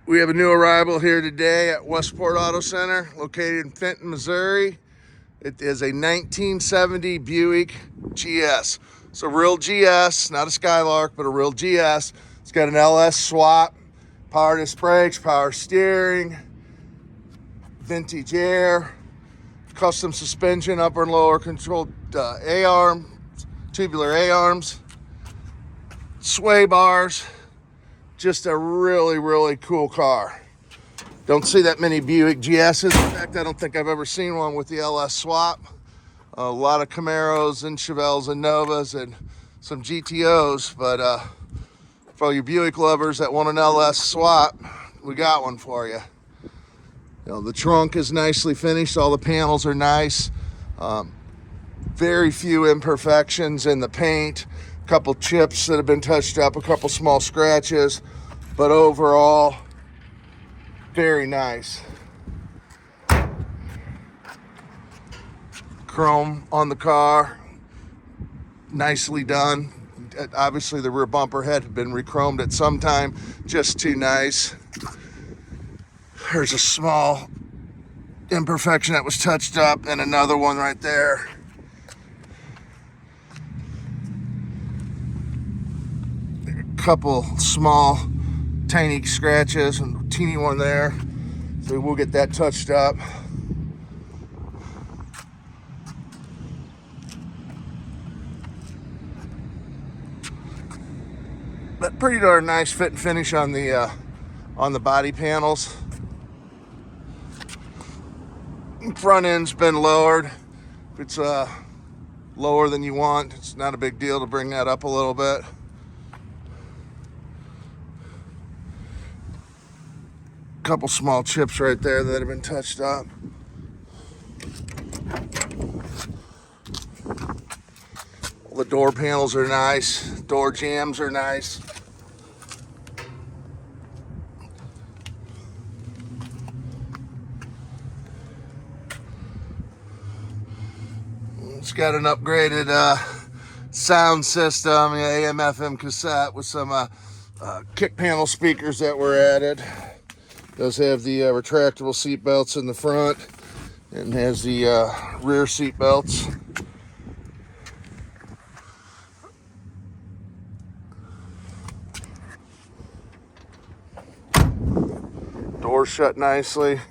We have a new arrival here today at Westport Auto Center, located in Fenton, Missouri. It is a 1970 Buick GS. It's a real GS, not a Skylark, but a real GS. It's got an LS Swap, power disc brakes, power steering, vintage air, custom suspension, upper and lower controlled A-arm, tubular A-arms, sway bars. Just a really cool car. Don't see that many Buick GSs. In fact, I don't think I've ever seen one with the LS Swap. A lot of Camaros and Chevelles and Novas and some GTOs, but for all you Buick lovers that want an LS Swap, we got one for you. You know, the trunk is nicely finished. All the panels are nice. Very few imperfections in the paint. Couple chips that have been touched up, a couple small scratches, but overall very nice. Chrome on the car, nicely done. Obviously the rear bumper head had been re-chromed at some time, just too nice. There's a small imperfection that was touched up and another one right there. Couple small tiny scratches and a teeny one there, so we'll get that touched up. But pretty darn nice fit and finish on the body panels. Front end's been lowered. If it's lower than you want, it's not a big deal to bring that up a little bit. Couple small chips right there that have been touched up. The door panels are nice. Door jambs are nice. It's got an upgraded sound system, AM FM cassette with some kick panel speakers that were added. Does have the retractable seat belts in the front and has the rear seat belts. Doors shut nicely.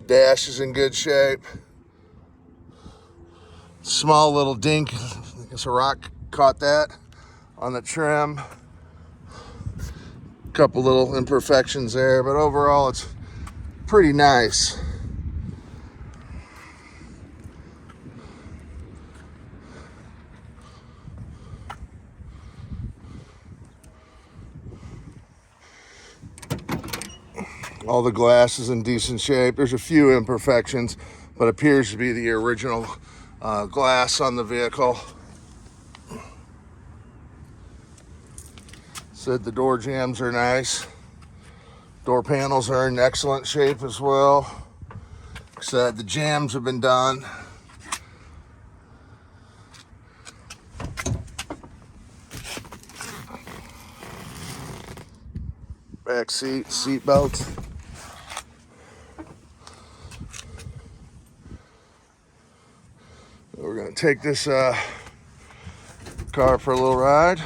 Dash is in good shape. Small little dink, I guess a rock caught that on the trim. Couple little imperfections there, but overall it's pretty nice. All the glass is in decent shape. There's a few imperfections, but appears to be the original glass on the vehicle. Said the door jambs are nice. Door panels are in excellent shape as well. Said the jambs have been done. Back seat belt. We're gonna take this car for a little ride.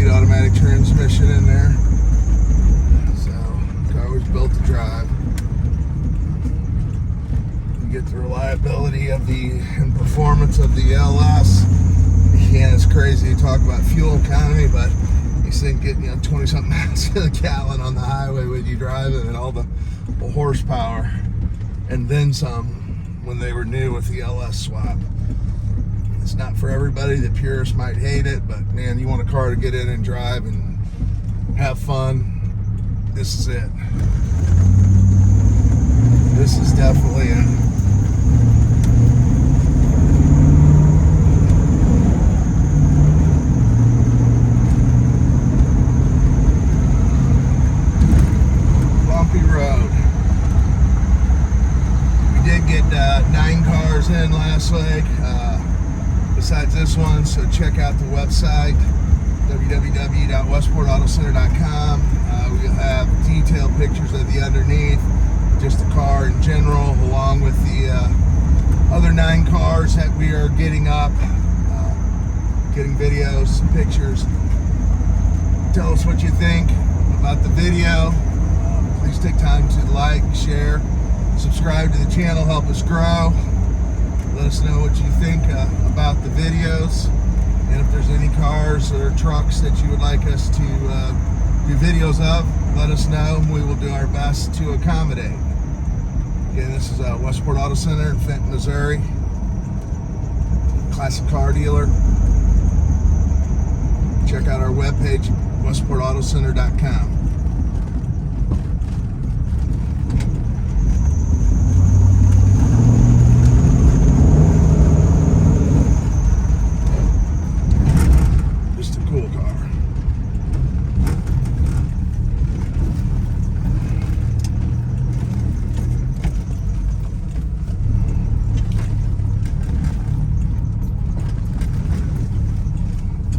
Automatic transmission in there, so the car was built to drive. You get the reliability of and performance of the LS. Yeah, it's crazy to talk about fuel economy, but these things get 20 something miles to the gallon on the highway when you drive it, and all the horsepower and then some when they were new with the LS Swap. It's not for everybody. The purists might hate it, but man, you want a car to get in and drive and have fun, this is it. This is definitely a bumpy road. We did get 9 cars in last week besides this one, so check out the website www.westportautocenter.com. We'll have detailed pictures of the underneath, just the car in general, along with the other 9 cars that we are getting up, getting videos, pictures. Tell us what you think about the video. Please take time to like, share, subscribe to the channel, help us grow. Let us know what you think about the videos, and if there's any cars or trucks that you would like us to do videos of, let us know, and we will do our best to accommodate. Again, this is Westport Auto Center in Fenton, Missouri. Classic car dealer. Check out our webpage, westportautocenter.com. Just a cool car.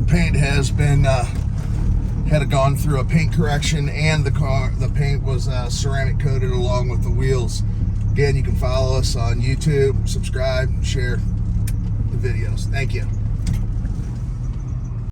Paint has been had gone through a paint correction, and the paint was ceramic coated along with the wheels. Again, you can follow us on YouTube, subscribe, share the videos. Thank you.